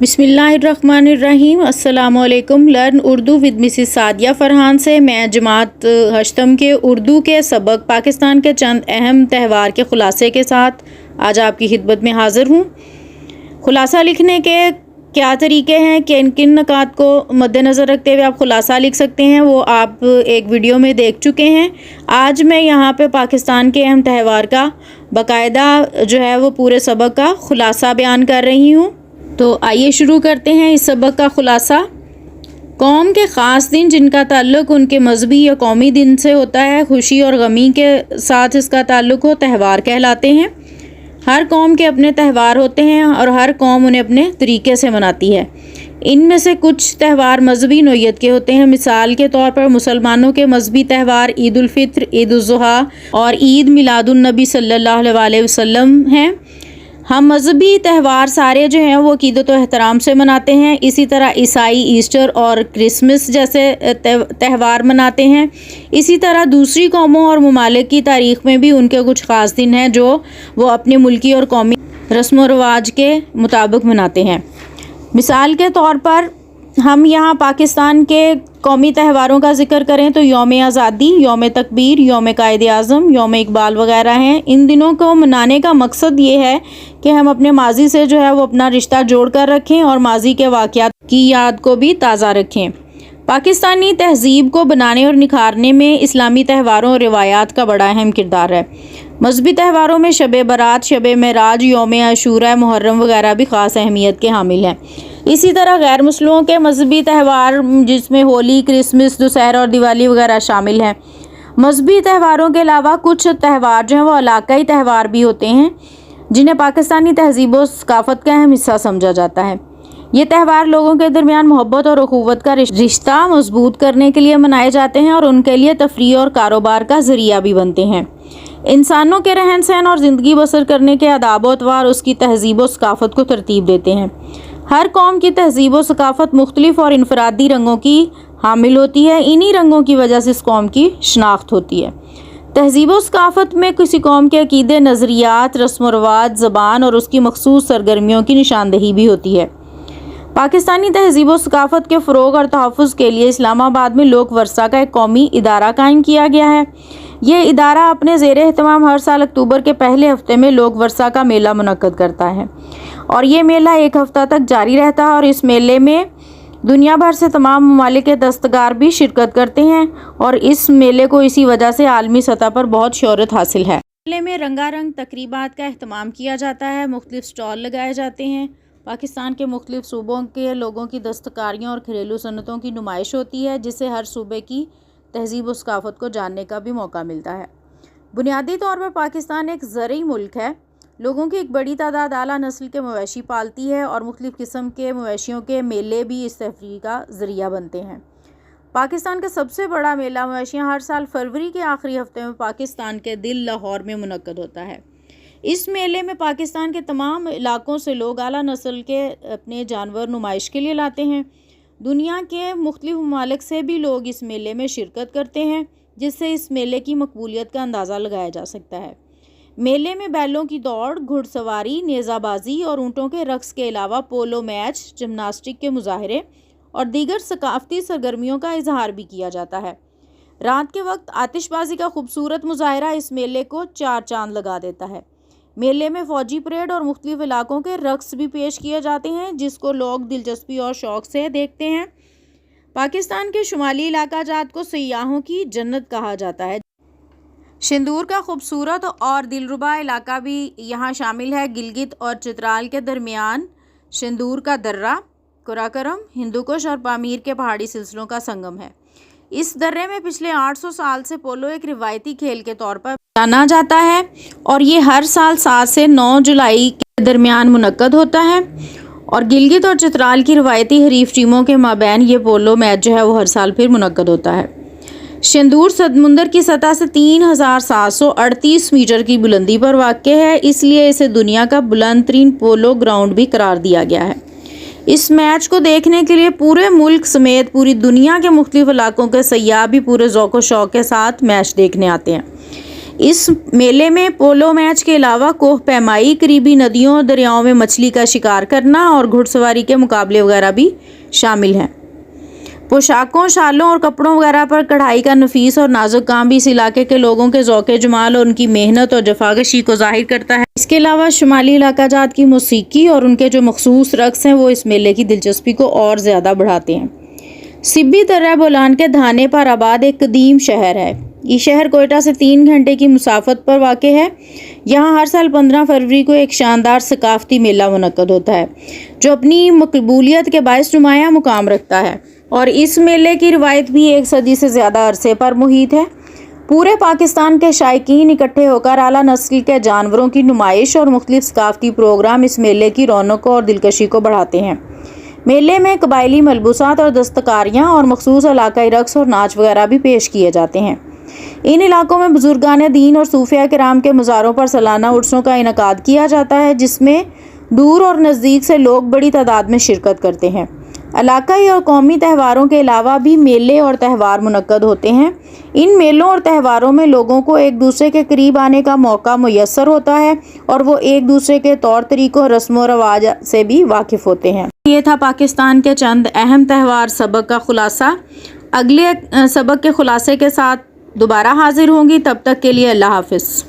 बिस्मिल्लाहिर्रहमानिर्रहीम। अस्सलाम वालेकुम। Learn Urdu with Mrs Sadia Farhan से मैं जमात हश्तम के उर्दू के सबक पाकिस्तान के चंद अहम त्यौहार के ख़ुलासे के साथ आज आपकी खिदमत में हाज़िर हूँ। ख़ुलासा लिखने के क्या तरीके हैं, किन किन नुकात को मद्देनज़र रखते हुए आप ख़ुलासा लिख सकते हैं, वो आप एक वीडियो में देख चुके हैं। आज मैं यहाँ पे पाकिस्तान के अहम त्यौहार का बाकायदा जो है वो पूरे सबक का ख़ुलासा बयान कर रही हूँ। तो आइए शुरू करते हैं इस सबक का ख़ुलासा। कौम के ख़ास दिन जिनका ताल्लुक़ उनके मजहबी या कौमी दिन से होता है, खुशी और गमी के साथ इसका ताल्लुक़ हो, त्यौहार कहलाते हैं। हर कौम के अपने त्यौहार होते हैं और हर कौम उन्हें अपने तरीके से मनाती है। इनमें से कुछ त्यौहार मजहबी नोयत के होते हैं। मिसाल के तौर पर मुसलमानों के मजहबी त्यौहार ईद उल फित्र, ईद उल ज़ुहा और ईद मिलादुन नबी सल्लल्लाहु अलैहि वसल्लम हैं। हम मजहबी त्यौहार सारे जो हैं वो अक़ीदत व एहतराम से मनाते हैं। इसी तरह ईसाई ईस्टर और क्रिसमस जैसे त्यौहार मनाते हैं। इसी तरह दूसरी कौमों और ममालिक की तारीख़ में भी उनके कुछ ख़ास दिन हैं जो वो अपने मुल्की और कौमी रस्म व रवाज के मुताबिक मनाते हैं। मिसाल के तौर पर हम यहाँ पाकिस्तान के कौमी त्यौहारों का ज़िक्र करें तो यौम आज़ादी, यौम तकबीर, यौम कायद आज़म, यौम इकबाल वगैरह हैं। इन दिनों को मनाने का मकसद ये है कि हम अपने माजी से जो है वो अपना रिश्ता जोड़ कर रखें और माजी के वाक़यात की याद को भी ताज़ा रखें। पाकिस्तानी तहज़ीब को बनाने और निखारने में इस्लामी त्यौहारों और रिवायात का बड़ा अहम किरदार है। मजहबी त्यौहारों में शब बारात, शब मेराज, यौम आशूरा, मुहर्रम वगैरह भी ख़ास अहमियत के हामिल हैं। इसी तरह गैर मुस्लिमों के मजहबी त्यौहार जिसमें होली, क्रिसमस, दशहरा और दिवाली वगैरह शामिल हैं। मजहबी त्यौहारों के अलावा कुछ त्यौहार जो हैं वो इलाकाई त्यौहार भी होते हैं जिन्हें पाकिस्तानी तहज़ीब व सकाफ़त का अहम हिस्सा समझा जाता है। ये त्यौहार लोगों के दरमियान मोहब्बत और अखुवत का रिश्ता मजबूत करने के लिए मनाए जाते हैं और उनके लिए तफरीह और कारोबार का ज़रिया भी बनते हैं। इंसानों के रहन सहन और ज़िंदगी बसर करने के आदाब व अतवार उसकी तहज़ीब व सकाफ़त को तरतीब देते हैं। हर कौम की तहज़ीब व सकाफ़त मुख्तलिफ और इनफरादी रंगों की हामिल होती है। इन्हीं रंगों की वजह से इस कौम की शनाख्त होती है। तहज़ीब व सकाफ़त में किसी कौम के अक़ीदे, नज़रियात, रस्म व रवाज, ज़बान और उसकी मखसूस सरगर्मियों की निशानदही भी होती है। पाकिस्तानी तहज़ीब व सकाफ़त के फ़रोग़ और तहफ़्फ़ुज़ के लिए इस्लामाबाद में लोक वर्सा का एक कौमी इदारा कायम किया गया है। ये इदारा अपने ज़ेरे एहतमाम हर साल अक्टूबर के पहले हफ्ते में लोक वर्सा का मेला मुनक्कद करता है और ये मेला एक हफ़्ता तक जारी रहता है और इस मेले में दुनिया भर से तमाम ममालिक के दस्तकार भी शिरकत करते हैं और इस मेले को इसी वजह से आलमी सतह पर बहुत शोहरत हासिल है। मेले में रंगारंग तकरीबात का अहतमाम किया जाता है, मुख्तलिफ स्टॉल लगाए जाते हैं। पाकिस्तान के मुख्तलिफ सूबों के लोगों की दस्तकारियों और घरेलू सनतों की नुमाइश होती है जिससे हर सूबे की तहज़ीब व सकाफ़त को जानने का भी मौका मिलता है। बुनियादी तौर पर पाकिस्तान एक ज़रई मुल्क है। लोगों की एक बड़ी तादाद आला नस्ल के मवेशी पालती है और मुख्तलिफ़ किस्म के मवेशियों के मेले भी इस तफरीह का ज़रिया बनते हैं। पाकिस्तान का सबसे बड़ा मेला मवेशियाँ हर साल फरवरी के आखिरी हफ्ते में पाकिस्तान के दिल लाहौर में मुनक्कद होता है। इस मेले में पाकिस्तान के तमाम इलाकों से लोग आला नस्ल के अपने जानवर नुमाइश के लिए लाते हैं। दुनिया के मुख्तलिफ ममालिक से भी लोग इस मेले में शिरकत करते हैं जिससे इस मेले की मकबूलियत का अंदाज़ा लगाया जा सकता है। मेले में बैलों की दौड़, घुड़सवारी, नेज़ाबाजी और ऊँटों के रक़्स के अलावा पोलो मैच, जिम्नास्टिक के मुज़ाहरे और दीगर सकाफ़ती सरगर्मियों का इजहार भी किया जाता है। रात के वक्त आतिशबाजी का खूबसूरत मुज़ाहरा इस मेले को चार चांद लगा देता है। मेले में फ़ौजी परेड और मुख्तलिफ इलाकों के रक़्स भी पेश किए जाते हैं जिसको लोग दिलचस्पी और शौक़ से देखते हैं। पाकिस्तान के शुमाली इलाका जात को सयाहों की जन्नत कहा जाता है। सिंदूर का खूबसूरत और दिलरुबा इलाका भी यहाँ शामिल है। गिलगित और चित्राल के दरमियान सिंदूर का दर्रा, कुराकरम, हिंदुकुश और पामीर के पहाड़ी सिलसिलों का संगम है। इस दर्रे में पिछले 800 साल से पोलो एक रिवायती खेल के तौर पर जाना जाता है और ये हर साल 7 से 9 जुलाई के दरमियान मुनक्कद होता है और गिलगित और चित्राल की रिवायती हरीफ टीमों के माबैन ये पोलो मैच जो है वो हर साल फिर मुनक्कद होता है। सिंदूर समुंदर की सतह से 3738 मीटर की बुलंदी पर वाक़ है, इसलिए इसे दुनिया का बुलंद तरीन पोलो ग्राउंड भी करार दिया गया है। इस मैच को देखने के लिए पूरे मुल्क समेत पूरी दुनिया के मुख्तलिफ इलाकों के सयाह भी पूरे ज़ौक़ व शौक़ के साथ मैच देखने आते हैं। اس میلے میں پولو میچ کے علاوہ کوہ پیمائی، قریبی ندیوں اور دریاؤں میں مچھلی کا شکار کرنا اور گھڑ سواری کے مقابلے وغیرہ بھی شامل ہیں۔ پوشاکوں، شالوں اور کپڑوں وغیرہ پر کڑھائی کا نفیس اور نازک کام بھی اس علاقے کے لوگوں کے ذوق جمال اور ان کی محنت اور جفاکشی کو ظاہر کرتا ہے۔ اس کے علاوہ شمالی علاقہ جات کی موسیقی اور ان کے جو مخصوص رقص ہیں وہ اس میلے کی دلچسپی کو اور زیادہ بڑھاتے ہیں۔ سبی درہ بولان کے دھانے پر آباد ایک قدیم شہر ہے۔ یہ شہر کوئٹہ سے 3 گھنٹے کی مسافت پر واقع ہے۔ یہاں ہر سال 15 فروری کو ایک شاندار ثقافتی میلہ منعقد ہوتا ہے جو اپنی مقبولیت کے باعث نمایاں مقام رکھتا ہے، اور اس میلے کی روایت بھی 1 صدی سے زیادہ عرصے پر محیط ہے۔ پورے پاکستان کے شائقین اکٹھے ہو کر اعلیٰ نسل کے جانوروں کی نمائش اور مختلف ثقافتی پروگرام اس میلے کی رونق اور دلکشی کو بڑھاتے ہیں۔ میلے میں قبائلی ملبوسات اور دستکاریاں اور مخصوص علاقائی رقص اور ناچ وغیرہ بھی پیش کیے جاتے ہیں۔ ان علاقوں میں بزرگان دین اور صوفیہ کرام کے مزاروں پر سالانہ عرسوں کا انعقاد کیا جاتا ہے، جس میں دور اور نزدیک سے لوگ بڑی تعداد میں شرکت کرتے ہیں۔ علاقائی اور قومی تہواروں کے علاوہ بھی میلے اور تہوار منعقد ہوتے ہیں۔ ان میلوں اور تہواروں میں لوگوں کو ایک دوسرے کے قریب آنے کا موقع میسر ہوتا ہے اور وہ ایک دوسرے کے طور طریقوں، رسم و رواج سے بھی واقف ہوتے ہیں۔ یہ تھا پاکستان کے چند اہم تہوار سبق کا خلاصہ۔ اگلے سبق کے خلاصے کے ساتھ دوبارہ حاضر ہوں گی، تب تک کے لیے اللہ حافظ۔